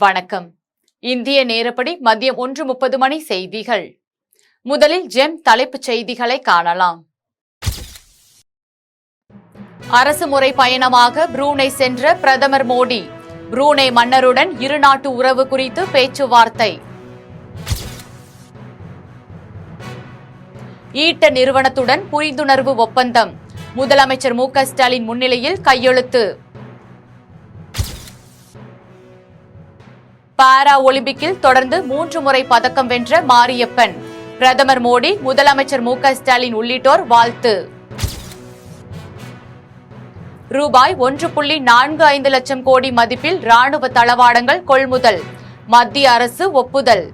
வணக்கம். இந்திய நேரப்படி மதியம் 1:30 மணி செய்திகள். முதலில் ஜெம் தலைப்புச் செய்திகளை காணலாம். அரசு முறை பயணமாக புரூனே சென்ற பிரதமர் மோடி, புரூனே மன்னருடன் இருநாட்டு உறவு குறித்து பேச்சுவார்த்தை. ஈட்ட நிறுவனத்துடன் புரிந்துணர்வு ஒப்பந்தம், முதலமைச்சர் மு.க. ஸ்டாலின் முன்னிலையில் கையெழுத்து. பாரா ஒலிம்பிக்கில் தொடர்ந்து 3 முறை பதக்கம் வென்ற மாரியப்பன், பிரதமர் மோடி, முதலமைச்சர் மு.க. ஸ்டாலின் உள்ளிட்டோர் வாழ்த்து. ரூபாய் 1.45 லட்சம் கோடி மதிப்பில் ராணுவ தளவாடங்கள் கொள்முதல், மத்திய அரசு ஒப்புதல்.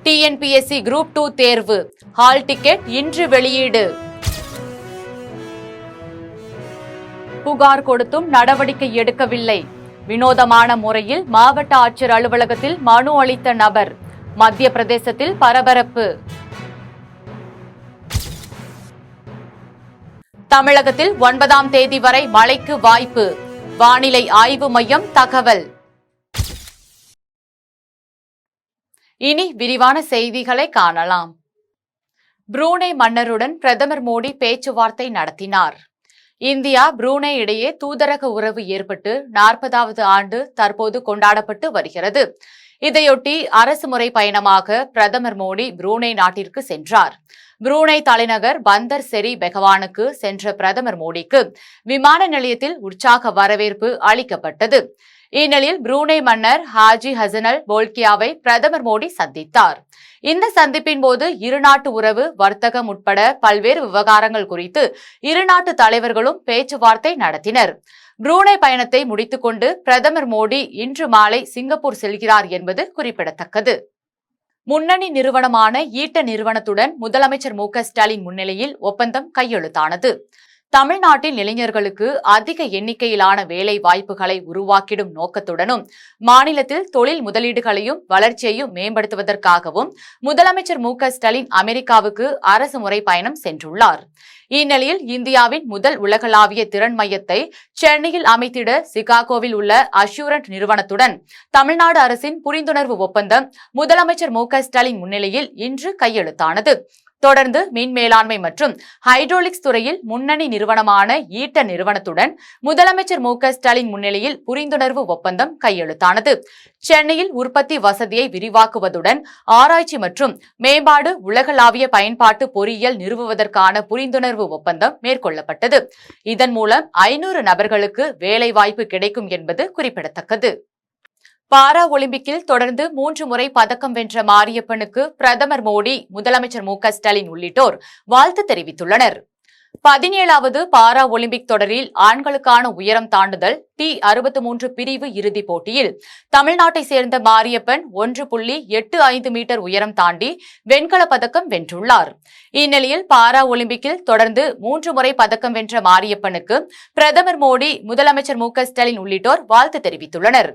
டிஎன்பிஎஸ்சி குரூப் 2 தேர்வு ஹால் டிக்கெட் இன்று வெளியீடு. புகார் கொடுத்தும் நடவடிக்கை எடுக்கவில்லை, வினோதமான முறையில் மாவட்ட ஆட்சியர் அலுவலகத்தில் மனு அளித்த நபர், மத்திய பிரதேசத்தில் பரபரப்பு. தமிழகத்தில் 9ஆம் தேதி வரை மழைக்கு வாய்ப்பு, வானிலை ஆய்வு மையம் தகவல். இனி விரிவான செய்திகளை காணலாம். புரூனே மன்னருடன் பிரதமர் மோடி பேச்சுவார்த்தை நடத்தினார். இந்தியா புரூனே இடையே தூதரக உறவு ஏற்பட்டு 40வது ஆண்டு தற்போது கொண்டாடப்பட்டு வருகிறது. இதையொட்டி அரசு முறை பயணமாக பிரதமர் மோடி புரூனே நாட்டிற்கு சென்றார். புரூனே தலைநகர் பந்தர் செரி பெகவானுக்கு சென்ற பிரதமர் மோடிக்கு விமான நிலையத்தில் உற்சாக வரவேற்பு அளிக்கப்பட்டது. இந்நிலையில் புரூனே மன்னர் ஹாஜி ஹசனல் போல்கியாவை பிரதமர் மோடி சந்தித்தார். இந்த சந்திப்பின் போது இருநாட்டு உறவு, வர்த்தகம் உட்பட பல்வேறு விவகாரங்கள் குறித்து இருநாட்டு தலைவர்களும் பேச்சுவார்த்தை நடத்தினர். புரூனே பயணத்தை முடித்துக் கொண்டு பிரதமர் மோடி இன்று மாலை சிங்கப்பூர் செல்கிறார் என்பது குறிப்பிடத்தக்கது. முன்னணி நிறுவனமான ஈட்ட நிறுவனத்துடன் முதலமைச்சர் மு.க. ஸ்டாலின் முன்னிலையில் ஒப்பந்தம் கையெழுத்தானது. தமிழ்நாட்டில் இளைஞர்களுக்கு அதிக எண்ணிக்கையிலான வேலை வாய்ப்புகளை உருவாக்கிடும் நோக்கத்துடனும் மாநிலத்தில் தொழில் முதலீடுகளையும் வளர்ச்சியையும் மேம்படுத்துவதற்காகவும் முதலமைச்சர் மு.க. ஸ்டாலின் அமெரிக்காவுக்கு அரசு முறை பயணம் சென்றுள்ளார். இந்நிலையில் இந்தியாவின் முதல் உலகளாவிய திறன் மையத்தை சென்னையில் அமைத்திட சிகாகோவில் உள்ள அஷ்யூரண்ட் நிறுவனத்துடன் தமிழ்நாடு அரசின் புரிந்துணர்வு ஒப்பந்தம் முதலமைச்சர் மு.க. ஸ்டாலின் முன்னிலையில் இன்று கையெழுத்தானது. தொடர்ந்து மின் மேலாண்மை மற்றும் ஹைட்ரோலிக்ஸ் துறையில் முன்னணி நிறுவனமான ஈட்ட நிறுவனத்துடன் முதலமைச்சர் மு.க. ஸ்டாலின் முன்னிலையில் புரிந்துணர்வு ஒப்பந்தம் கையெழுத்தானது. சென்னையில் உற்பத்தி வசதியை விரிவாக்குவதுடன் ஆராய்ச்சி மற்றும் மேம்பாடு, உலகளாவிய பயன்பாட்டு பொறியியல் நிறுவுவதற்கான புரிந்துணர்வு ஒப்பந்தம் மேற்கொள்ளப்பட்டது. இதன் மூலம் 500 நபர்களுக்கு வேலைவாய்ப்பு கிடைக்கும் என்பது குறிப்பிடத்தக்கது. பாரா ஒலிம்பிக்கில் தொடர்ந்து 3 முறை பதக்கம் வென்ற மாரியப்பனுக்கு பிரதமர் மோடி, முதலமைச்சர் மு.க. ஸ்டாலின் உள்ளிட்டோர் வாழ்த்து தெரிவித்துள்ளனர். 17வது பாரா ஒலிம்பிக் தொடரில் ஆண்களுக்கான உயரம் தாண்டுதல் T63 பிரிவு இறுதிப் போட்டியில் தமிழ்நாட்டை சேர்ந்த மாரியப்பன் 1.85 மீட்டர் உயரம் தாண்டி வெண்கலப் பதக்கம் வென்றுள்ளார். இந்நிலையில் பாரா ஒலிம்பிக்கில் தொடர்ந்து 3 முறை பதக்கம் வென்ற மாரியப்பனுக்கு பிரதமர் மோடி, முதலமைச்சர் மு.க. ஸ்டாலின் உள்ளிட்டோர் வாழ்த்து தெரிவித்துள்ளனர்.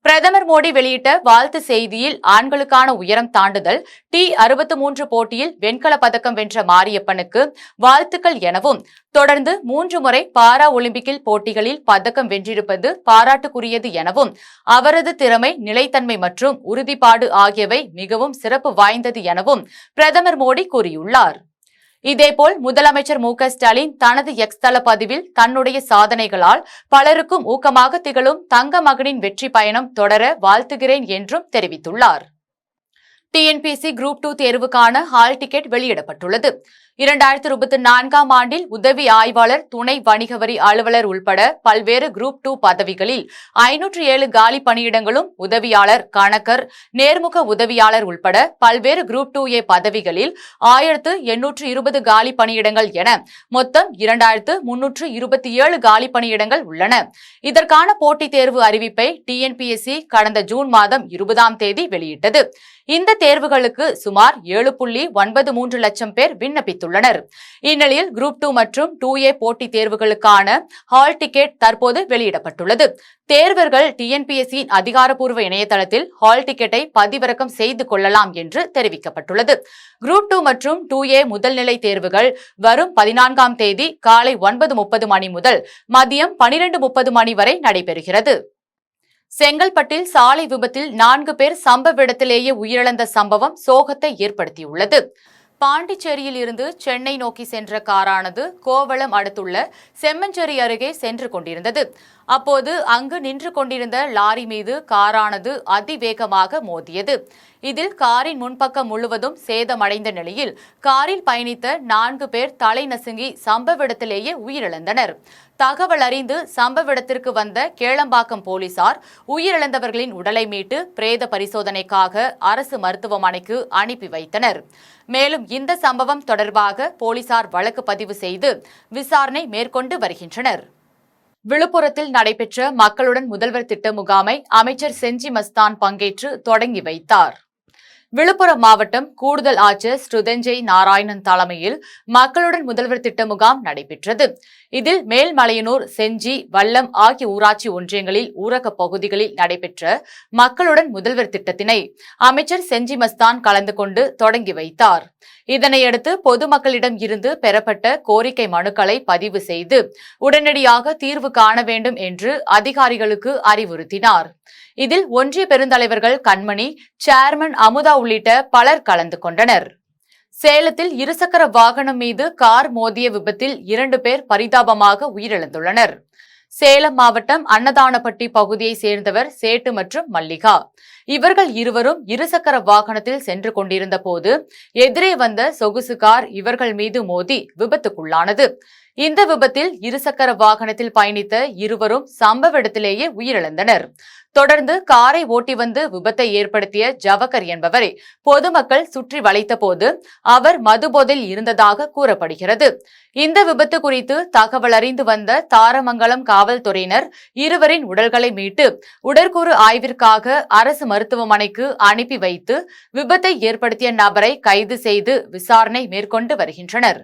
பிரதமர் மோடி வெளியிட்ட வாழ்த்து செய்தியில் ஆண்களுக்கான உயரம் தாண்டுதல் T63 போட்டியில் வெண்கல பதக்கம் வென்ற மாரியப்பனுக்கு வாழ்த்துக்கள் எனவும், தொடர்ந்து 3 முறை பாரா ஒலிம்பிக்கில் போட்டிகளில் பதக்கம் வென்றிருப்பது பாராட்டுக்குரியது எனவும், அவரது திறமை, நிலைத்தன்மை மற்றும் உறுதிப்பாடு ஆகியவை மிகவும் சிறப்பு வாய்ந்தது எனவும் பிரதமர் மோடி கூறியுள்ளார். இதேபோல் முதலமைச்சர் மு.க. ஸ்டாலின் தனது எக்ஸ் தள பதிவில் தன்னுடைய சாதனைகளால் பலருக்கும் ஊக்கமாக திகழும் தங்க மகனின் வெற்றி பயணம் தொடர வாழ்த்துகிறேன் என்றும் தெரிவித்துள்ளார். டிஎன்பிஎஸ்சி குரூப் 2 தேர்வுக்கான ஹால் டிக்கெட் வெளியிடப்பட்டுள்ளது. 2024ஆம் ஆண்டில் உதவி ஆய்வாளர், துணை வணிக வரி அலுவலர் உள்பட பல்வேறு குரூப் 2 பதவிகளில் 507 காலி பணியிடங்களும், உதவியாளர், கணக்கர், நேர்முக உதவியாளர் உள்பட பல்வேறு குரூப் 2A பதவிகளில் 1820 காலி பணியிடங்கள் என மொத்தம் 2327 காலி பணியிடங்கள் உள்ளன. இதற்கான போட்டித் தேர்வு அறிவிப்பை டிஎன்பிஎஸ்சி கடந்த ஜூன் மாதம் 20ஆம் தேதி வெளியிட்டது. இந்த தேர்வுகளுக்கு சுமார் 7.93 லட்சம் பேர் விண்ணப்பித்துள்ளனர். இந்நிலையில் குரூப் 2 மற்றும் 2A போட்டித் தேர்வுகளுக்கான ஹால் டிக்கெட் தற்போது வெளியிடப்பட்டுள்ளது. தேர்வர்கள் TNPSC அதிகாரப்பூர்வ இணையதளத்தில் ஹால் டிக்கெட்டை பதிவிறக்கம் செய்து கொள்ளலாம் என்று தெரிவிக்கப்பட்டுள்ளது. குரூப் 2 மற்றும் 2A முதல்நிலை தேர்வுகள் வரும் 14ஆம் தேதி காலை 9:30 மணி முதல் மதியம் 12:30 மணி வரை நடைபெறுகிறது. செங்கல்பட்டில் சாலை விபத்தில் 4 பேர் சம்பவ இடத்திலேயே உயிரிழந்த சம்பவம் சோகத்தை ஏற்படுத்தியுள்ளது. பாண்டிச்சேரியில் இருந்து சென்னை நோக்கி சென்ற காரானது கோவளம் அடுத்துள்ள செம்மஞ்சேரி அருகே சென்று கொண்டிருந்தது. அப்போது அங்கு நின்று கொண்டிருந்த லாரி மீது காரானது அதிவேகமாக மோதியது. இதில் காரின் முன்பக்கம் முழுவதும் சேதமடைந்த நிலையில் காரில் பயணித்த 4 பேர் தலை நசுங்கி சம்பவ இடத்திலேயே உயிரிழந்தனர். தகவல் அறிந்து சம்பவ இடத்திற்கு வந்த கேளம்பாக்கம் போலீசார் உயிரிழந்தவர்களின் உடலை மீட்டு பிரேத பரிசோதனைக்காக அரசு மருத்துவமனைக்கு அனுப்பி வைத்தனர். மேலும் இந்த சம்பவம் தொடர்பாக போலீசார் வழக்கு பதிவு செய்து விசாரணை மேற்கொண்டு வருகின்றனர். விழுப்புரத்தில் நடைபெற்ற மக்களுடன் முதல்வர் திட்ட முகாமை அமைச்சர் செஞ்சி மஸ்தான் பங்கேற்று தொடங்கி வைத்தார். விழுப்புரம் மாவட்டம் கூடுதல் ஆட்சியர் ஸ்ருதஞ்சய் நாராயணன் தலைமையில் மக்களுடன் முதல்வர் திட்ட முகாம் நடைபெற்றது. இதில் மேல்மலையனூர், செஞ்சி, வல்லம் ஆகிய ஊராட்சி ஒன்றியங்களில் ஊரக பகுதிகளில் நடைபெற்ற மக்களுடன் முதல்வர் திட்டத்தினை அமைச்சர் செஞ்சி மஸ்தான் கலந்து கொண்டு தொடங்கி வைத்தார். இதனையடுத்து பொதுமக்களிடம் இருந்து பெறப்பட்ட கோரிக்கை மனுக்களை பதிவு செய்து உடனடியாக தீர்வு காண வேண்டும் என்று அதிகாரிகளுக்கு அறிவுறுத்தினார். இதில் ஒன்றிய பெருந்தலைவர்கள் கண்மணி, சேர்மன் அமுதா உள்ளிட்ட பலர் கலந்து கொண்டனர். சேலத்தில் இருசக்கர வாகனம் மீது கார் மோதிய விபத்தில் 2 பேர் பரிதாபமாக உயிரிழந்துள்ளனர். சேலம் மாவட்டம் அன்னதானப்பட்டி பகுதியை சேர்ந்தவர் சேட்டு மற்றும் மல்லிகா. இவர்கள் இருவரும் இருசக்கர வாகனத்தில் சென்று கொண்டிருந்த போது எதிரே வந்த சொகுசு கார் இவர்கள் மீது மோதி விபத்துக்குள்ளானது. இந்த விபத்தில் இருசக்கர வாகனத்தில் பயணித்த இருவரும் சம்பவ இடத்திலேயே உயிரிழந்தனர். தொடர்ந்து காரை ஓட்டி வந்து விபத்தை ஏற்படுத்திய ஜவகர் என்பவரை பொதுமக்கள் சுற்றி வளைத்த போது அவர் மதுபோதையில் இருந்ததாக கூறப்படுகிறது. இந்த விபத்து குறித்து தகவல் அறிந்து வந்த தாரமங்கலம் காவல்துறையினர் இருவரின் உடல்களை மீட்டு உடற்கூறு ஆய்விற்காக அரசு மருத்துவமனைக்கு அனுப்பி வைத்து விபத்தை ஏற்படுத்திய நபரை கைது செய்து விசாரணை மேற்கொண்டு வருகின்றனர்.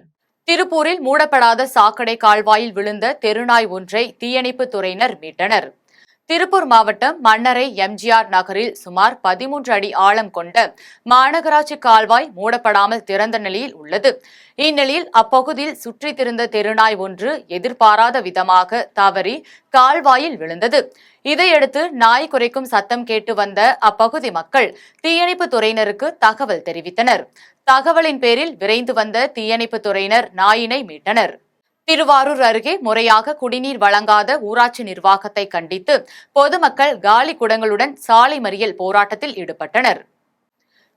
திருப்பூரில் மூடப்படாத சாக்கடை கால்வாயில் விழுந்த தெருநாய் ஒன்றை தீயணைப்புத் துறையினர் மீட்டனர். திருப்பூர் மாவட்டம் மன்னரை எம்ஜிஆர் நகரில் சுமார் 13 அடி ஆழம் கொண்ட மாநகராட்சி கால்வாய் மூடப்படாமல் திறந்த நிலையில் உள்ளது. இந்நிலையில் அப்பகுதியில் சுற்றித் திரிந்த தெருநாய் ஒன்று எதிர்பாராத விதமாக தவறி கால்வாயில் விழுந்தது. இதையடுத்து நாய் குரைக்கும் சத்தம் கேட்டு வந்த அப்பகுதி மக்கள் தீயணைப்பு துறையினருக்கு தகவல் தெரிவித்தனர். தகவலின் பேரில் விரைந்து வந்த தீயணைப்பு துறையினர் நாயினை மீட்டனர். திருவாரூர் அருகே முறையாக குடிநீர் வழங்காத ஊராட்சி நிர்வாகத்தை கண்டித்து பொதுமக்கள் காலி குடங்களுடன் சாலை மறியல் போராட்டத்தில் ஈடுபட்டனர்.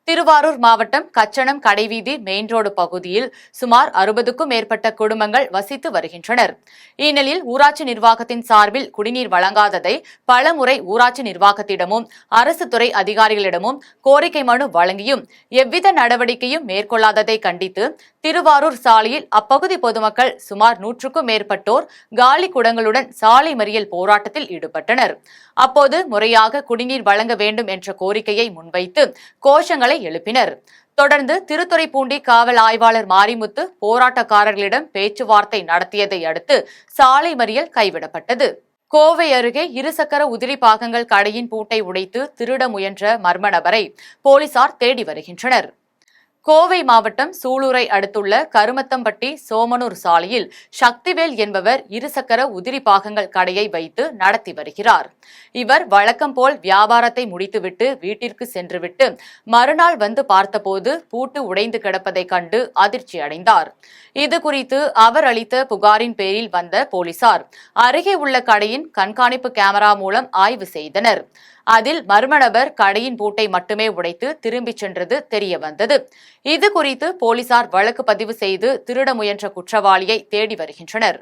திருவாரூர் மாவட்டம் கச்சனம் கடைவீதி மெயின் ரோடு பகுதியில் சுமார் 60க்கும் மேற்பட்ட குடும்பங்கள் வசித்து வருகின்றனர். இந்நிலையில் ஊராட்சி நிர்வாகத்தின் சார்பில் குடிநீர் வழங்காததை பலமுறை ஊராட்சி நிர்வாகத்திடமும் அரசு துறை அதிகாரிகளிடமும் கோரிக்கை மனு வழங்கியும் எவ்வித நடவடிக்கையும் மேற்கொள்ளாததை கண்டித்து திருவாரூர் சாலையில் அப்பகுதி பொதுமக்கள் சுமார் 100க்கும் மேற்பட்டோர் காலி குடங்களுடன் சாலை மறியல் போராட்டத்தில் ஈடுபட்டனர். அப்போது முறையாக குடிநீர் வழங்க வேண்டும் என்ற கோரிக்கையை முன்வைத்து கோஷங்களை எழுப்பினர். தொடர்ந்து திருத்துறைப்பூண்டி காவல் ஆய்வாளர் மாரிமுத்து போராட்டக்காரர்களிடம் பேச்சுவார்த்தை நடத்தியதை அடுத்து சாலை மறியல் கைவிடப்பட்டது. கோவை அருகே இருசக்கர உதிரி பாகங்கள் கடையின் பூட்டை உடைத்து திருட முயன்ற மர்ம நபரை போலீசார் தேடி வருகின்றனர். கோவை மாவட்டம் சூலூரை அடுத்துள்ள கருமத்தம்பட்டி சோமனூர் சாலையில் சக்திவேல் என்பவர் இருசக்கர உதிரி பாகங்கள் கடையை வைத்து நடத்தி வருகிறார். இவர் வழக்கம் போல் வியாபாரத்தை முடித்துவிட்டு வீட்டிற்கு சென்றுவிட்டு மறுநாள் வந்து பார்த்தபோது பூட்டு உடைந்து கிடப்பதை கண்டு அதிர்ச்சி அடைந்தார். இது குறித்து அவர் அளித்த புகாரின் பேரில் வந்த போலீசார் அருகே உள்ள கடையின் கண்காணிப்பு கேமரா மூலம் ஆய்வு செய்தனர். அதில் மர்ம நபர் கடையின் பூட்டை மட்டுமே உடைத்து திரும்பிச் சென்றது தெரிய வந்தது. இது குறித்து போலீசார் வழக்கு பதிவு செய்து திருட முயன்ற குற்றவாளியை தேடி வருகின்றனர்.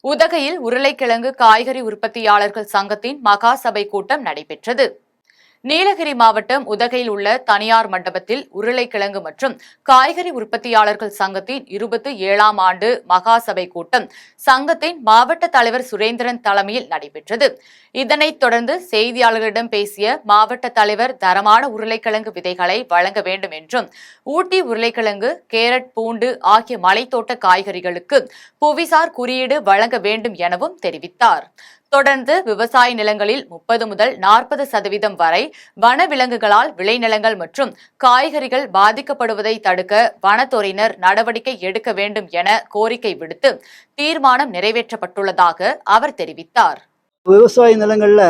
உதகையில் உருளைக்கிழங்கு காய்கறி உற்பத்தியாளர்கள் சங்கத்தின் மகா சபை கூட்டம் நடைபெற்றது. நீலகிரி மாவட்டம் உதகையில் உள்ள தனியார் மண்டபத்தில் உருளைக்கிழங்கு மற்றும் காய்கறி உற்பத்தியாளர்கள் சங்கத்தின் 27ஆம் ஆண்டு மகாசபை கூட்டம் சங்கத்தின் மாவட்ட தலைவர் சுரேந்திரன் தலைமையில் நடைபெற்றது. இதனைத் தொடர்ந்து செய்தியாளர்களிடம் பேசிய மாவட்ட தலைவர் தரமான உருளைக்கிழங்கு விதைகளை வழங்க வேண்டும் என்றும், ஊட்டி உருளைக்கிழங்கு, கேரட், பூண்டு ஆகிய மலைத்தோட்ட காய்கறிகளுக்கு புவிசார் குறியீடு வழங்க வேண்டும் எனவும் தெரிவித்தார். தொடர்ந்து விவசாய நிலங்களில் 30 முதல் 40% வரை வனவிலங்குகளால் விளைநிலங்கள் மற்றும் காய்கறிகள் பாதிக்கப்படுவதை தடுக்க வனத்துறையினர் நடவடிக்கை எடுக்க வேண்டும் என கோரிக்கை விடுத்து தீர்மானம் நிறைவேற்றப்பட்டுள்ளதாக அவர் தெரிவித்தார். விவசாய நிலங்கள்ல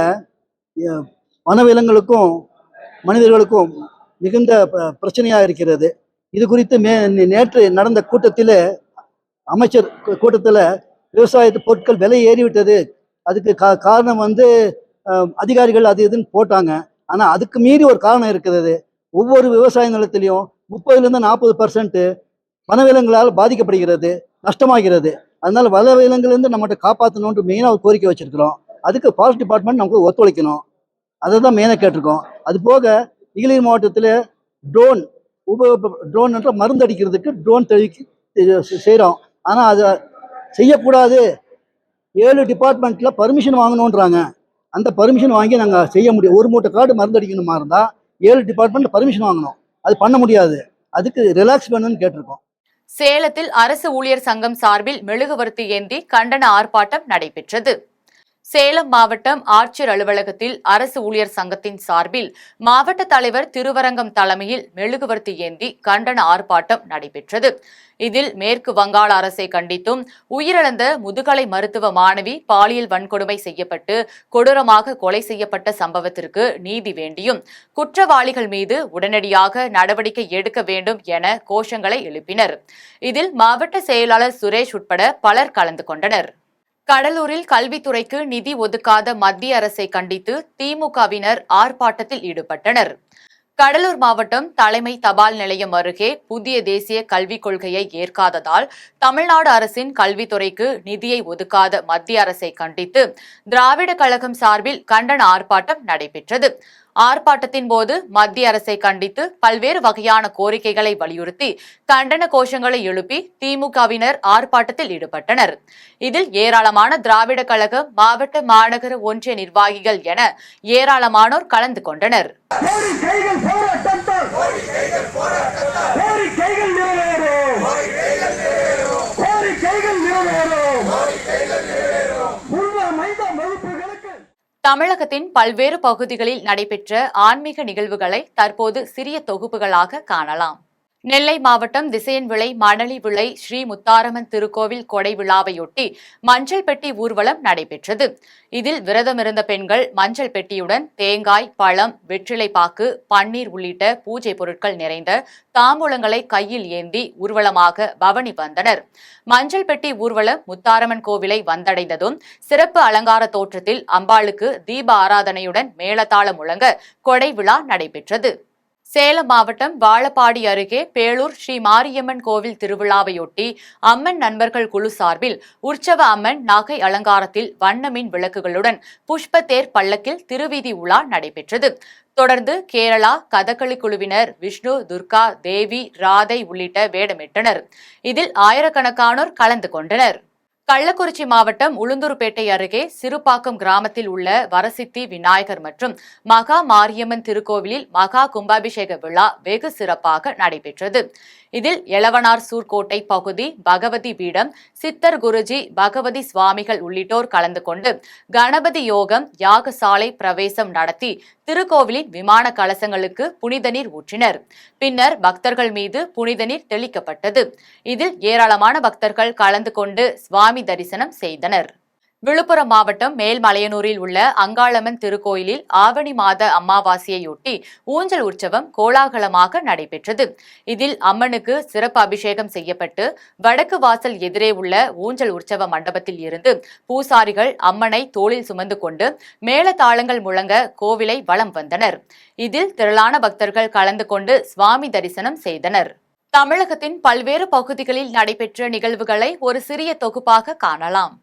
வனவிலங்குகளுக்கும் மனிதர்களுக்கும் மிகுந்த பிரச்சனையா இருக்கிறது. இது குறித்து நேற்று நடந்த கூட்டத்தில் அமைச்சர் கூட்டத்தில் விவசாய பொருட்கள் விலை ஏறிவிட்டது, அதுக்கு காரணம் அதிகாரிகள் அது இதுன்னு போட்டாங்க. ஆனால் அதுக்கு மீறி ஒரு காரணம் இருக்கிறது. ஒவ்வொரு விவசாய நிலத்திலையும் 30% 40% வனவிலங்குகளால் பாதிக்கப்படுகிறது, நஷ்டமாகிறது. அதனால வனவிலங்குலேருந்து நம்மகிட்ட காப்பாற்றணும்னு மெயினாக ஒரு கோரிக்கை வச்சிருக்கிறோம். அதுக்கு ஃபாரஸ்ட் டிபார்ட்மெண்ட் நமக்கு ஒத்துழைக்கணும், அதை தான் மெயினாக கேட்டிருக்கோம். அது போக நீலகிரி மாவட்டத்தில் ட்ரோன் என்ற மருந்து அடிக்கிறதுக்கு ட்ரோன் செய்கிறோம். ஆனால் அதை செய்யக்கூடாது, 7 டிபார்ட்மெண்ட்ல பர்மிஷன் வாங்கணுன்றாங்க. அந்த பர்மிஷன் வாங்கி நாங்கள் செய்ய முடியும். ஒரு மூட்டை காடு மருந்து அடிக்கணுமா இருந்தால் 7 டிபார்ட்மெண்ட்ல பர்மிஷன் வாங்கணும், அது பண்ண முடியாது. அதுக்கு ரிலாக்ஸ் பண்ணணும்னு கேட்டிருக்கோம். சேலத்தில் அரசு ஊழியர் சங்கம் சார்பில் மெழுகுவர்த்தி ஏந்தி கண்டன ஆர்ப்பாட்டம் நடைபெற்றது. சேலம் மாவட்டம் ஆட்சியர் அலுவலகத்தில் அரசு ஊழியர் சங்கத்தின் சார்பில் மாவட்ட தலைவர் திருவரங்கம் தலைமையில் மெழுகுவர்த்தி ஏந்தி கண்டன ஆர்ப்பாட்டம் நடைபெற்றது. இதில் மேற்கு வங்காள அரசை கண்டித்தும், உயிரிழந்த முதுகலை மருத்துவ மாணவி பாலியல் வன்கொடுமை செய்யப்பட்டு கொடூரமாக கொலை செய்யப்பட்ட சம்பவத்திற்கு நீதி வேண்டியும், குற்றவாளிகள் மீது உடனடியாக நடவடிக்கை எடுக்க வேண்டும் என கோஷங்களை எழுப்பினர். இதில் மாவட்ட செயலாளர் சுரேஷ் உட்பட பலர் கலந்து கொண்டனர். கடலூரில் கல்வித்துறைக்கு நிதி ஒதுக்காத மத்திய அரசை கண்டித்து திமுகவினர் ஆர்ப்பாட்டத்தில் ஈடுபட்டனர். கடலூர் மாவட்டம் தலைமை தபால் நிலையம் அருகே புதிய தேசிய கல்விக் கொள்கையை ஏற்காததால் தமிழ்நாடு அரசின் கல்வித்துறைக்கு நிதியை ஒதுக்காத மத்திய அரசை கண்டித்து திராவிட கழகம் சார்பில் கண்டன ஆர்ப்பாட்டம் நடைபெற்றது. ஆர்ப்பாட்டத்தின் போது மத்திய அரசை கண்டித்து பல்வேறு வகையான கோரிக்கைகளை வலியுறுத்தி கண்டன கோஷங்களை எழுப்பி திமுகவினர் ஆர்ப்பாட்டத்தில் ஈடுபட்டனர். இதில் ஏராளமான திராவிட கழகம், மாவட்ட, மாநகர, ஒன்றிய நிர்வாகிகள் என ஏராளமானோர் கலந்து கொண்டனர். தமிழகத்தின் பல்வேறு பகுதிகளில் நடைபெற்ற ஆன்மீக நிகழ்வுகளை தற்போது சிறிய தொகுப்புகளாக காணலாம். நெல்லை மாவட்டம் திசையன்விளை மணலி விளை ஸ்ரீ முத்தாரம்மன் திருக்கோவில் கொடை விழாவையொட்டி மஞ்சள் பெட்டி ஊர்வலம் நடைபெற்றது. இதில் விரதமிருந்த பெண்கள் மஞ்சள் பெட்டியுடன் தேங்காய், பழம், வெற்றிலை பாக்கு, பன்னீர் உள்ளிட்ட பூஜை பொருட்கள் நிறைந்த தாம்பூலங்களை கையில் ஏந்தி ஊர்வலமாக பவனி வந்தனர். மஞ்சள் பெட்டி ஊர்வலம் முத்தாரம்மன் கோவிலை வந்தடைந்ததும் சிறப்பு அலங்கார தோற்றத்தில் அம்பாளுக்கு தீப ஆராதனையுடன் மேளதாளம் முழங்க கொடை விழா நடைபெற்றது. சேலம் மாவட்டம் வாழப்பாடி அருகே பேளூர் ஸ்ரீ மாரியம்மன் கோவில் திருவிழாவையொட்டி அம்மன் நண்பர்கள் குழு சார்பில் உற்சவ அம்மன் நகை அலங்காரத்தில் வண்ணமின் விளக்குகளுடன் புஷ்ப தேர் பல்லக்கில் திருவீதி உலா நடைபெற்றது. தொடர்ந்து கேரளா கதகளி குழுவினர் விஷ்ணு, துர்கா, தேவி, ராதை உள்ளிட்ட வேடமிட்டனர். இதில் ஆயிரக்கணக்கானோர் கலந்து கொண்டனர். கள்ளக்குறிச்சி மாவட்டம் உளுந்தூர்பேட்டை அருகே சிறுபாக்கம் கிராமத்தில் உள்ள வரசித்தி விநாயகர் மற்றும் மகா மாரியம்மன் திருக்கோவிலில் மகா கும்பாபிஷேக விழா வெகு சிறப்பாக நடைபெற்றது. இதில் எலவனார் சூர்கோட்டை பகுதி பகவதி பீடம், சித்தர் குருஜி, பகவதி சுவாமிகள் உள்ளிட்டோர் கலந்து கொண்டு கணபதி யோகம், யாகசாலை பிரவேசம் நடத்தி திருக்கோவிலின் விமான கலசங்களுக்கு புனித நீர் ஊற்றினர். பின்னர் பக்தர்கள் மீது புனித நீர் தெளிக்கப்பட்டது. இதில் ஏராளமான பக்தர்கள் கலந்து கொண்டு சுவாமி தரிசனம் செய்தனர். விழுப்புரம் மாவட்டம் மேல்மலையனூரில் உள்ள அங்காளம்மன் திருக்கோயிலில் ஆவணி மாத அமாவாசையொட்டி ஊஞ்சல் உற்சவம் கோலாகலமாக நடைபெற்றது. இதில் அம்மனுக்கு சிறப்பு அபிஷேகம் செய்யப்பட்டு வடக்கு வாசல் எதிரே உள்ள ஊஞ்சல் உற்சவ மண்டபத்தில் இருந்து பூசாரிகள் அம்மனை தோளில் சுமந்து கொண்டு மேளதாளங்கள் முழங்க கோவிலை வலம் வந்தனர். இதில் திரளான பக்தர்கள் கலந்து கொண்டு சுவாமி தரிசனம் செய்தனர். தமிழகத்தின் பல்வேறு பகுதிகளில் நடைபெற்ற நிகழ்வுகளை ஒரு சிறிய தொகுப்பாக காணலாம்.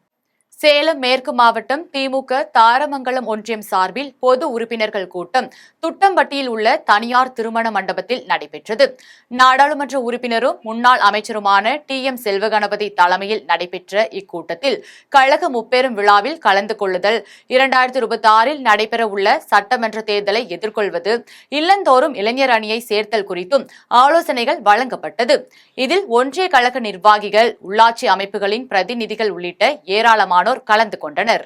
சேலம் மேற்கு மாவட்டம் திமுக தாரமங்கலம் ஒன்றியம் சார்பில் பொது உறுப்பினர்கள் கூட்டம் துட்டம்பட்டியில் உள்ள தனியார் திருமண மண்டபத்தில் நடைபெற்றது. நாடாளுமன்ற உறுப்பினரும் முன்னாள் அமைச்சருமான டி.எம். செல்வகணபதி தலைமையில் நடைபெற்ற இக்கூட்டத்தில் கழக முப்பெரும் விழாவில் கலந்து கொள்ளுதல், 2026 நடைபெறவுள்ள சட்டமன்ற தேர்தலை எதிர்கொள்வது, இல்லந்தோறும் இளைஞர் அணியை சேர்த்தல் குறித்தும் ஆலோசனைகள் வழங்கப்பட்டது. இதில் ஒன்றிய கழக நிர்வாகிகள், உள்ளாட்சி அமைப்புகளின் பிரதிநிதிகள் உள்ளிட்ட ஏராளமான கலந்து கொண்டனர்.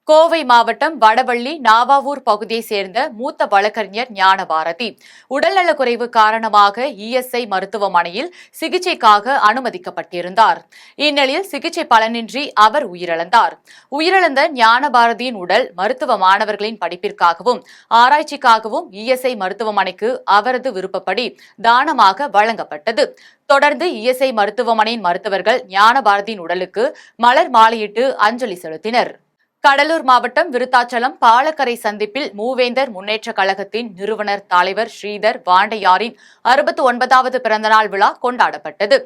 கோவை மாவட்டம் வடவள்ளி நாவாவூர் பகுதியைச் சேர்ந்த மூத்த வழக்கறிஞர் ஞானபாரதி உடல்நலக்குறைவு காரணமாக இஎஸ்ஐ மருத்துவமனையில் சிகிச்சைக்காக அனுமதிக்கப்பட்டிருந்தார். இந்நிலையில் சிகிச்சை பலனின்றி அவர் உயிரிழந்தார். உயிரிழந்த ஞானபாரதியின் உடல் மருத்துவ மாணவர்களின் படிப்பிற்காகவும் ஆராய்ச்சிக்காகவும் இஎஸ்ஐ மருத்துவமனைக்கு அவரது விருப்பப்படி தானமாக வழங்கப்பட்டது. தொடர்ந்து இஎஸ்ஐ மருத்துவமனையின் மருத்துவர்கள் ஞானபாரதியின் உடலுக்கு மலர் மாலையிட்டு அஞ்சலி செலுத்தினர். கடலூர் மாவட்டம் விருத்தாச்சலம் பாலக்கரை சந்திப்பில் மூவேந்தர் முன்னேற்ற கழகத்தின் நிறுவனர் தலைவர் ஸ்ரீதர் வாண்டையாரின் 69வது பிறந்தநாள் விழா கொண்டாடப்பட்டது.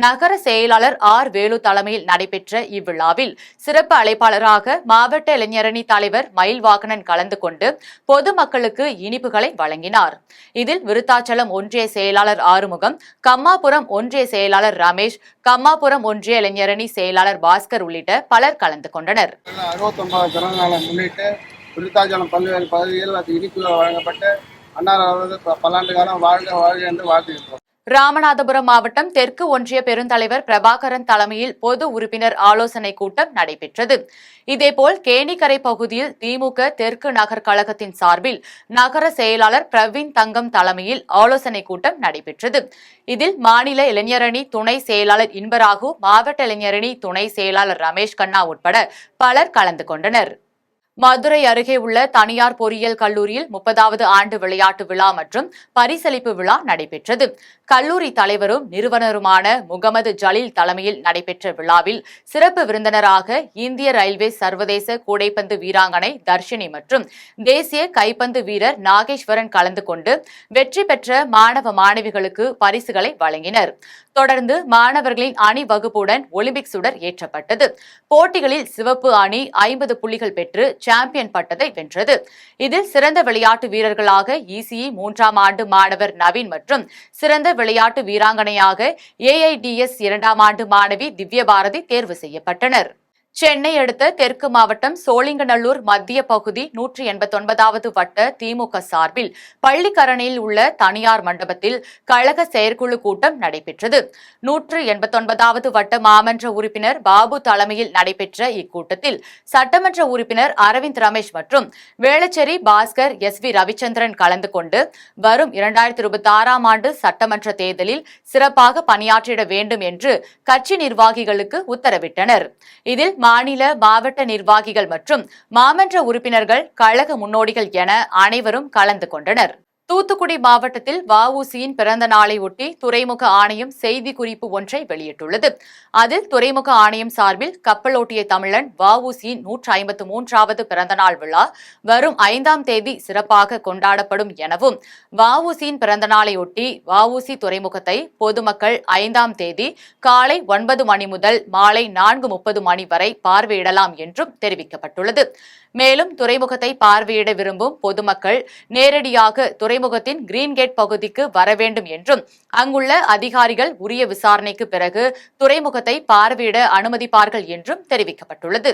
நகர செயலாளர் ஆர். வேலு தலைமையில் நடைபெற்ற இவ்விழாவில் சிறப்பு அழைப்பாளராக மாவட்ட இளைஞரணி தலைவர் மயில்வாகனன் கலந்து கொண்டு பொதுமக்களுக்கு இனிப்புகளை வழங்கினார். இதில் விருத்தாச்சலம் ஒன்றிய செயலாளர் ஆறுமுகம், கம்மாபுரம் ஒன்றிய செயலாளர் ரமேஷ், கம்மாபுரம் ஒன்றிய இளைஞரணி செயலாளர் பாஸ்கர் உள்ளிட்ட பலர் கலந்து கொண்டனர். பிறந்த நாளை முன்னிட்டு விருத்தாச்சலம் பல்வேறு பகுதிகளில் இனிப்புகள் வழங்கப்பட்டு அன்னார் பல்லாண்டு காலம் வாழ்க வாழ்க என்று வாழ்த்துகின்றோம். ராமநாதபுரம் மாவட்டம் தெற்கு ஒன்றிய பெருந்தலைவர் பிரபாகரன் தலைமையில் பொது உறுப்பினர் ஆலோசனை கூட்டம் நடைபெற்றது. இதேபோல் கேணிக்கரை பகுதியில் திமுக தெற்கு நகர் கழகத்தின் சார்பில் நகர செயலாளர் பிரவீன் தங்கம் தலைமையில் ஆலோசனை கூட்டம் நடைபெற்றது. இதில் மாநில இளைஞரணி துணை செயலாளர் இன்பராகு, மாவட்ட இளைஞரணி துணை செயலாளர் ரமேஷ் கண்ணா உட்பட பலர் கலந்து கொண்டனர். மதுரை அருகே உள்ள தனியார் பொறியியல் கல்லூரியில் 30வது ஆண்டு விளையாட்டு விழா மற்றும் பரிசளிப்பு விழா நடைபெற்றது. கல்லூரி தலைவரும் நிறுவனருமான முகமது ஜலீல் தலைமையில் நடைபெற்ற விழாவில் சிறப்பு விருந்தினராக இந்திய ரயில்வே சர்வதேச கூடைப்பந்து வீராங்கனை தர்ஷினி மற்றும் தேசிய கைப்பந்து வீரர் நாகேஸ்வரன் கலந்து கொண்டு வெற்றி பெற்ற மாணவ மாணவிகளுக்கு பரிசுகளை வழங்கினர். தொடர்ந்து மாணவர்களின் அணி வகுப்புடன் ஒலிம்பிக் சுடர் ஏற்றப்பட்டது. போட்டிகளில் சிவப்பு அணி 50 புள்ளிகள் பெற்று சாம்பியன் பட்டத்தை வென்றது. இதில் சிறந்த விளையாட்டு வீரர்களாக இசிஇ 3ஆம் ஆண்டு மாணவர் நவீன் மற்றும் சிறந்த விளையாட்டு வீராங்கனையாக ஏஐடிஎஸ் 2ஆம் ஆண்டு மாணவி திவ்யபாரதி தேர்வு செய்யப்பட்டனர். சென்னை அடுத்த தெற்கு மாவட்டம் சோழிங்கநல்லூர் மத்திய பகுதி 189வது வட்ட திமுக சார்பில் பள்ளிக்கரணையில் உள்ள தனியார் மண்டபத்தில் கழக செயற்குழு கூட்டம் நடைபெற்றது. 189வது வட்ட மாமன்ற உறுப்பினர் பாபு தலைமையில் நடைபெற்ற இக்கூட்டத்தில் சட்டமன்ற உறுப்பினர் அரவிந்த் ரமேஷ் மற்றும் வேளச்சேரி பாஸ்கர், எஸ்.வி. ரவிச்சந்திரன் கலந்து கொண்டு வரும் 2026ஆம் ஆண்டு சட்டமன்ற தேர்தலில் சிறப்பாக பணியாற்றிட வேண்டும் என்று கட்சி நிர்வாகிகளுக்கு உத்தரவிட்டனர். இதில் மாநில, மாவட்ட நிர்வாகிகள் மற்றும் மாமன்ற உறுப்பினர்கள், கழக முன்னோடிகள் என அனைவரும் கலந்து கொண்டனர். தூத்துக்குடி மாவட்டத்தில் வ.உ.சி.யின் பிறந்த நாளை ஒட்டி துறைமுக ஆணையம் செய்தி குறிப்பு ஒன்றை வெளியிட்டுள்ளது. அதில் துறைமுக ஆணையம் சார்பில் கப்பலோட்டிய தமிழன் வ.உ.சி.யின் 153வது பிறந்தநாள் விழா வரும் 5ஆம் தேதி சிறப்பாக கொண்டாடப்படும் எனவும், வ.உ.சி.யின் பிறந்தநாளையொட்டி வ.உ.சி. துறைமுகத்தை பொதுமக்கள் 5ஆம் தேதி காலை 9 மணி முதல் மாலை 4:30 மணி வரை பார்வையிடலாம் என்றும் தெரிவிக்கப்பட்டுள்ளது. மேலும் துறைமுகத்தை பார்வையிட விரும்பும் பொதுமக்கள் நேரடியாக துறைமுகத்தின் கிரீன்கேட் பகுதிக்கு வர வேண்டும் என்றும், அங்குள்ள அதிகாரிகள் உரிய விசாரணைக்கு பிறகு துறைமுகத்தை பார்வையிட அனுமதிப்பார்கள் என்றும் தெரிவிக்கப்பட்டுள்ளது.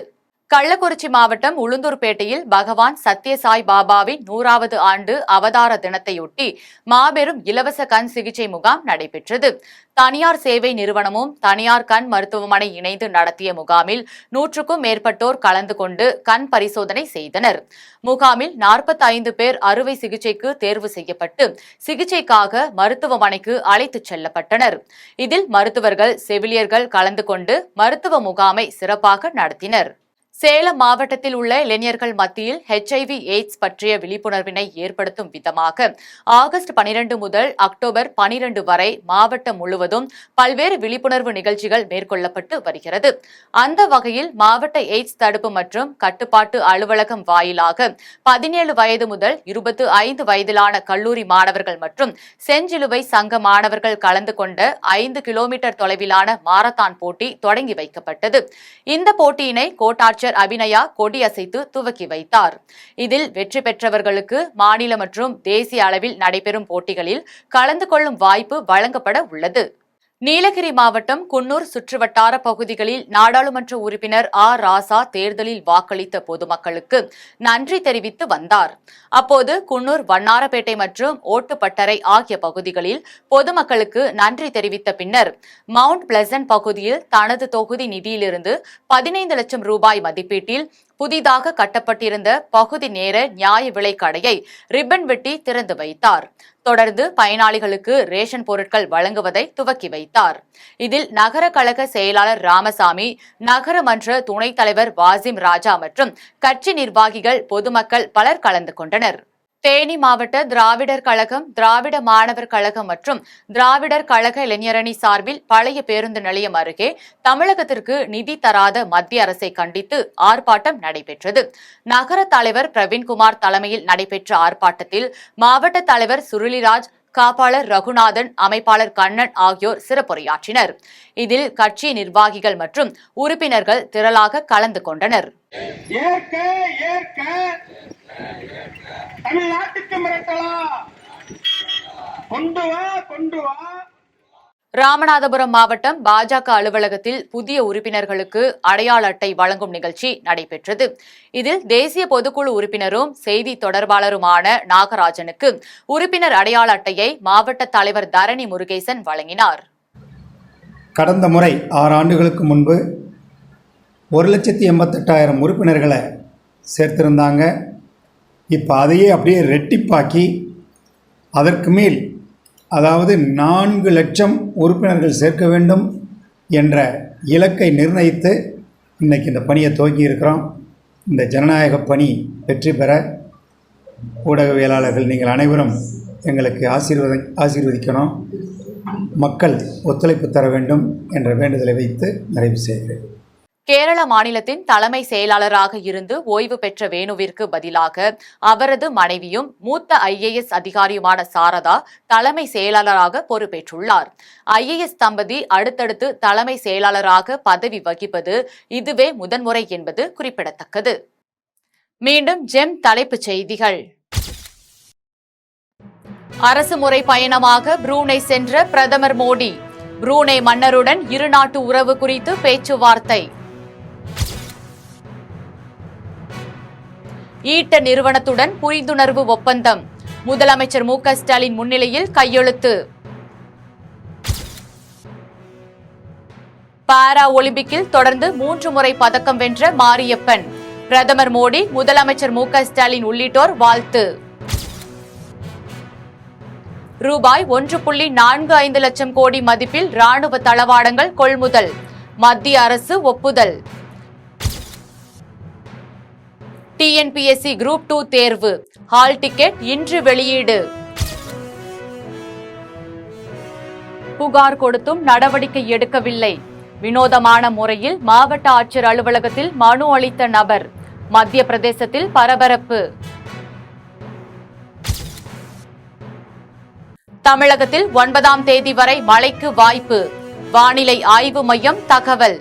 கள்ளக்குறிச்சி மாவட்டம் உளுந்தூர்பேட்டையில் பகவான் சத்யசாய் பாபாவின் 100வது ஆண்டு அவதார தினத்தையொட்டி மாபெரும் இலவச கண் சிகிச்சை முகாம் நடைபெற்றது. தனியார் சேவை நிறுவனமும் தனியார் கண் மருத்துவமனை இணைந்து நடத்திய முகாமில் 100க்கும் மேற்பட்டோர் கலந்து கொண்டு கண் பரிசோதனை செய்தனர். முகாமில் 45 பேர் அறுவை சிகிச்சைக்கு தேர்வு செய்யப்பட்டு சிகிச்சைக்காக மருத்துவமனைக்கு அழைத்துச் செல்லப்பட்டனர். இதில் மருத்துவர்கள், செவிலியர்கள் கலந்து கொண்டு மருத்துவ முகாமை சிறப்பாக நடத்தினர். சேலம் மாவட்டத்தில் உள்ள இளைஞர்கள் மத்தியில் HIV எய்ட்ஸ் பற்றிய விழிப்புணர்வினை ஏற்படுத்தும் விதமாக ஆகஸ்ட் 12 முதல் அக்டோபர் 12 வரை மாவட்டம் முழுவதும் பல்வேறு விழிப்புணர்வு நிகழ்ச்சிகள் மேற்கொள்ளப்பட்டு வருகிறது. அந்த வகையில் மாவட்ட எய்ட்ஸ் தடுப்பு மற்றும் கட்டுப்பாட்டு அலுவலகம் வாயிலாக 17 வயது முதல் 25 வயதிலான கல்லூரி மாணவர்கள் மற்றும் செஞ்சிலுவை சங்க மாணவர்கள் கலந்து கொண்ட 5 கிலோமீட்டர் தொலைவிலான மாரத்தான் போட்டி தொடங்கி வைக்கப்பட்டது. இந்த போட்டியினை கோட்டாட்சி அமைச்சர் அபிநயா கொடியசைத்து துவக்கி வைத்தார். இதில் வெற்றி பெற்றவர்களுக்கு மாநில மற்றும் தேசிய அளவில் நடைபெறும் போட்டிகளில் கலந்து கொள்ளும் வாய்ப்பு வழங்கப்பட உள்ளது. நீலகிரி மாவட்டம் குன்னூர் சுற்றுவட்டார பகுதிகளில் நாடாளுமன்ற உறுப்பினர் ராசா தேர்தலில் வாக்களித்த பொதுமக்களுக்கு நன்றி தெரிவித்து வந்தார். அப்போது குன்னூர் வண்ணாரப்பேட்டை மற்றும் ஓட்டுப்பட்டறை ஆகிய பகுதிகளில் பொதுமக்களுக்கு நன்றி தெரிவித்த பின்னர் மவுண்ட் பிளசன்ட் பகுதியில் தனது தொகுதி நிதியிலிருந்து 15 லட்சம் ரூபாய் மதிப்பீட்டில் புதிதாக கட்டப்பட்டிருந்த பகுதி நேர நியாய விலை கடையை ரிப்பன் வெட்டி திறந்து வைத்தார். தொடர்ந்து பயனாளிகளுக்கு ரேஷன் பொருட்கள் வழங்குவதை துவக்கி வைத்தார். இதில் நகர கழக செயலாளர் ராமசாமி, நகரமன்ற துணைத் தலைவர் வாசிம் ராஜா மற்றும் கட்சி நிர்வாகிகள், பொதுமக்கள் பலர் கலந்து கொண்டனர். தேனி மாவட்ட திராவிடர் கழகம், திராவிட மாணவர் கழகம் மற்றும் திராவிடர் கழக இளைஞரணி சார்பில் பழைய பேருந்து நிலையம் அருகே தமிழகத்திற்கு நிதி தராத மத்திய அரசை கண்டித்து ஆர்ப்பாட்டம் நடைபெற்றது. நகர தலைவர் பிரவீன்குமார் தலைமையில் நடைபெற்ற ஆர்ப்பாட்டத்தில் மாவட்ட தலைவர் சுருளிராஜ், காப்பாளர் ரகுநாதன், அமைப்பாளர் கண்ணன் ஆகியோர் சிறப்புரையாற்றினர். இதில் கட்சி நிர்வாகிகள் மற்றும் உறுப்பினர்கள் திரளாக கலந்து கொண்டனர். தமிழ்நாட்டுக்கு மிரட்டலா? கொண்டு வா. ராமநாதபுரம் மாவட்டம் பாஜக அலுவலகத்தில் புதிய உறுப்பினர்களுக்கு அடையாள அட்டை வழங்கும் நிகழ்ச்சி நடைபெற்றது. இதில் தேசிய பொதுக்குழு உறுப்பினரும் செய்தி தொடர்பாளருமான நாகராஜனுக்கு உறுப்பினர் அடையாள அட்டையை மாவட்ட தலைவர் தரணி முருகேசன் வழங்கினார். கடந்த முறை 6 ஆண்டுகளுக்கு முன்பு 1,88,000 உறுப்பினர்களை சேர்த்திருந்தாங்க. இப்போ அதையே அப்படியே ரெட்டிப்பாக்கி அதற்கு மேல், அதாவது 4 லட்சம் உறுப்பினர்கள் சேர்க்க வேண்டும் என்ற இலக்கை நிர்ணயித்து இன்றைக்கி இந்த பணியை துவக்கி இருக்கிறோம். இந்த ஜனநாயக பணி வெற்றி பெற ஊடகவியலாளர்கள் நீங்கள் அனைவரும் எங்களுக்கு ஆசீர்வதிக்கணும், மக்கள் ஒத்துழைப்பு தர வேண்டும் என்ற வேண்டுதலை வைத்து நிறைவு செய்கிறேன். கேரள மாநிலத்தின் தலைமை செயலாளராக இருந்து ஓய்வு பெற்ற வேணுவிற்கு பதிலாக அவரது மனைவியும் மூத்த IAS அதிகாரியுமான சாரதா தலைமை செயலாளராக பொறுப்பேற்றுள்ளார். IAS தம்பதி அடுத்தடுத்து தலைமை செயலாளராக பதவி வகிப்பது இதுவே முதன்முறை என்பது குறிப்பிடத்தக்கது. மீண்டும் ஜெம் தலைப்புச் செய்திகள். அரசுமுறை பயணமாக புரூனே சென்ற பிரதமர் மோடி, புரூனே மன்னருடன் இருநாட்டு உறவு குறித்து பேச்சுவார்த்தை. ஈட்ட நிறுவனத்துடன் புரிந்துணர்வு ஒப்பந்தம், முதலமைச்சர் மு.க. ஸ்டாலின் முன்னிலையில் கையெழுத்து. பாரா ஒலிம்பிக்கில் தொடர்ந்து 3 முறை பதக்கம் வென்ற மாரியப்பன், பிரதமர் மோடி, முதலமைச்சர் மு.க. ஸ்டாலின் உள்ளிட்டோர் வாழ்த்து. ரூபாய் 1.45 லட்சம் கோடி மதிப்பில் ராணுவ தளவாடங்கள் கொள்முதல், மத்திய அரசு ஒப்புதல். TNPSC குரூப் 2 தேர்வு ஹால் டிக்கெட் இன்று வெளியீடு. புகார் கொடுத்தும் நடவடிக்கை எடுக்கவில்லை, வினோதமான முறையில் மாவட்ட ஆட்சியர் அலுவலகத்தில் மனு அளித்த நபர், மத்திய பிரதேசத்தில் பரபரப்பு. தமிழகத்தில் 9ஆம் தேதி வரை மழைக்கு வாய்ப்பு, வானிலை ஆய்வு மையம் தகவல்.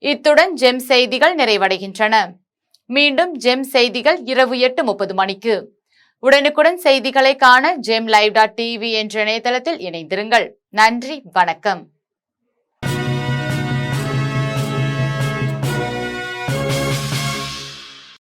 இத்துடன் ஜெம் செய்திகள் நிறைவடைகின்றன. மீண்டும் ஜெம் செய்திகள் இரவு 8:30 மணிக்கு. உடனுக்குடன் செய்திகளை காண GemLive.tv என்ற இணையதளத்தில் இணைந்திருங்கள். நன்றி, வணக்கம்.